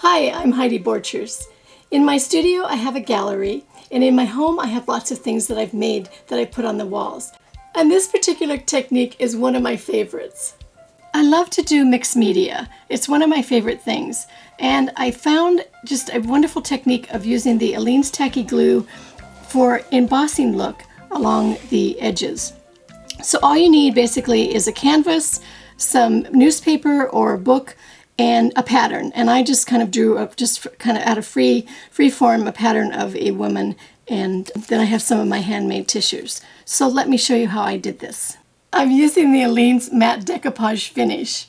Hi, I'm Heidi Borchers. In my studio I have a gallery, and in my home I have lots of things that I've made that I put on the walls. And this particular technique is one of my favorites. I love to do mixed media. It's one of my favorite things. And I found just a wonderful technique of using the Aleene's Tacky Glue for embossing look along the edges. So all you need basically is a canvas, some newspaper or a book, and a pattern. And I just kind of drew up, just kind of out of free form, a pattern of a woman, and then I have some of my handmade tissues. So let me show you how I did this. I'm using the Aleene's matte decoupage finish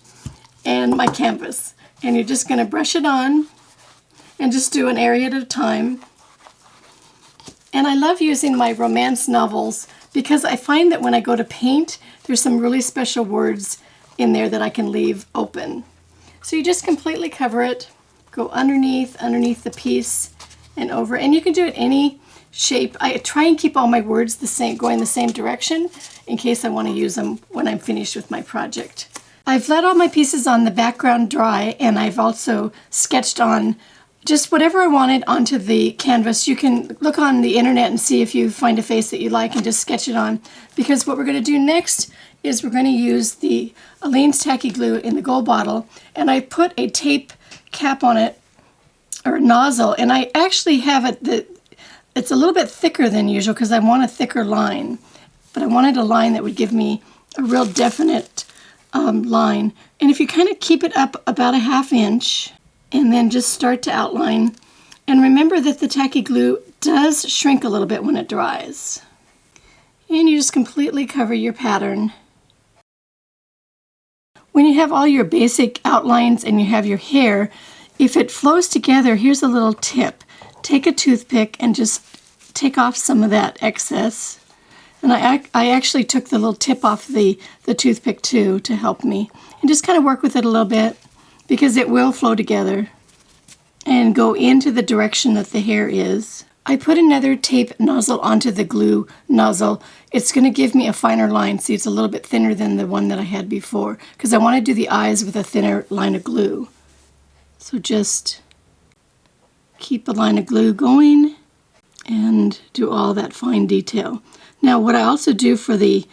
and my canvas, and you're just going to brush it on and just do an area at a time. And I love using my romance novels because I find that when I go to paint, there's some really special words in there that I can leave open. So you just completely cover it, go underneath the piece and over, and you can do it any shape. I try and keep all my words the same, going the same direction in case I want to use them when I'm finished with my project. I've let all my pieces on the background dry, and I've also sketched on just whatever I wanted onto the canvas. You can look on the internet and see if you find a face that you like and just sketch it on, because what we're going to do next is we're going to use the Aleene's Tacky Glue in the gold bottle, and I put a tape cap on it, or a nozzle, and I actually have it, it's a little bit thicker than usual because I want a thicker line, but I wanted a line that would give me a real definite line. And if you kind of keep it up about a ½ inch, and then just start to outline, and remember that the tacky glue does shrink a little bit when it dries. And you just completely cover your pattern. When you have all your basic outlines and you have your hair, if it flows together, here's a little tip. Take a toothpick and just take off some of that excess. And I actually took the little tip off the toothpick too to help me. And just kind of work with it a little bit because it will flow together and go into the direction that the hair is. I put another tape nozzle onto the glue nozzle. It's going to give me a finer line. See, it's a little bit thinner than the one that I had before because I want to do the eyes with a thinner line of glue. So just keep a line of glue going and do all that fine detail. Now what I also do for the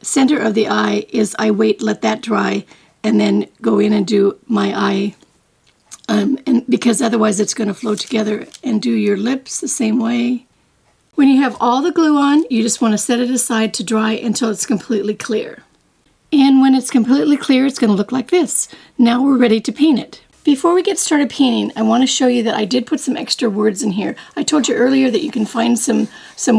center of the eye is I let that dry, and then go in and do my eye. And because otherwise it's going to flow together, and do your lips the same way. When you have all the glue on, you just want to set it aside to dry until it's completely clear. And when it's completely clear, it's going to look like this. Now we're ready to paint it. Before we get started painting, I want to show you that I did put some extra words in here. I told you earlier that you can find some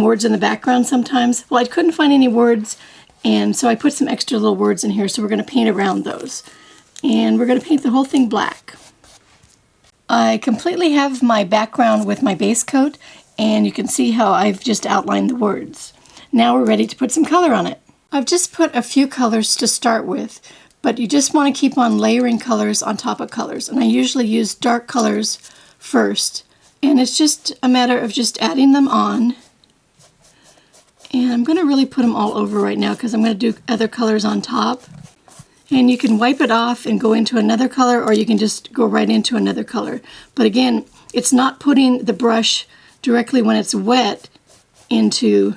words in the background sometimes. Well, I couldn't find any words, and so I put some extra little words in here, so we're going to paint around those. And we're going to paint the whole thing black. I completely have my background with my base coat, and you can see how I've just outlined the words. Now we're ready to put some color on it. I've just put a few colors to start with, but you just want to keep on layering colors on top of colors. And I usually use dark colors first, and it's just a matter of just adding them on. And I'm going to really put them all over right now because I'm going to do other colors on top. And you can wipe it off and go into another color, or you can just go right into another color. But again, it's not putting the brush directly when it's wet into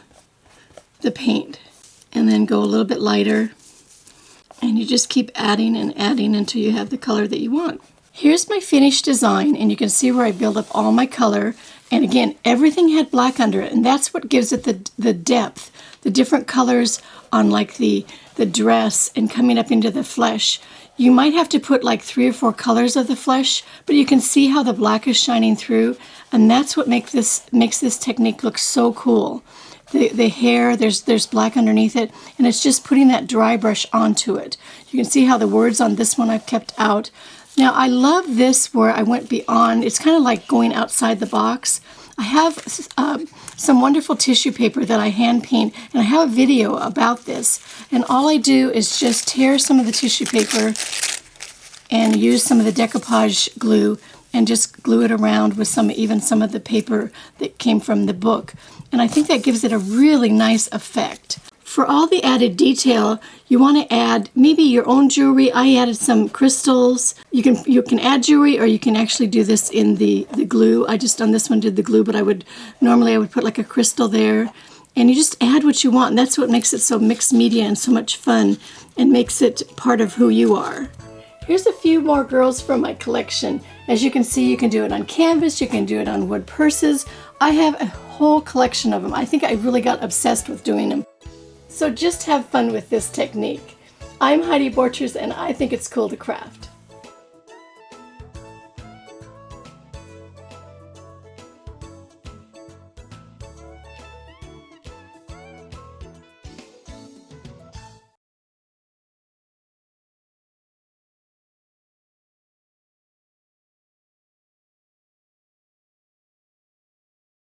the paint. And then go a little bit lighter. And you just keep adding and adding until you have the color that you want. Here's my finished design, and you can see where I build up all my color. And again, everything had black under it, and that's what gives it the depth. The different colors on like the dress and coming up into the flesh. You might have to put like 3 or 4 colors of the flesh, but you can see how the black is shining through, and that's what makes this technique look so cool. The hair, there's black underneath it, and it's just putting that dry brush onto it. You can see how the words on this one I've kept out. Now I love this where I went beyond. It's kind of like going outside the box. I have some wonderful tissue paper that I hand paint, and I have a video about this. And all I do is just tear some of the tissue paper and use some of the decoupage glue and just glue it around with even some of the paper that came from the book. And I think that gives it a really nice effect. for all the added detail, you want to add maybe your own jewelry. I added some crystals. You can add jewelry, or you can actually do this in the glue. I just on this one did the glue, but I would put like a crystal there. And you just add what you want, and that's what makes it so mixed media and so much fun, and makes it part of who you are. Here's a few more girls from my collection. As you can see, you can do it on canvas, you can do it on wood purses. I have a whole collection of them. I think I really got obsessed with doing them. So just have fun with this technique. I'm Heidi Borchers, and I think it's cool to craft.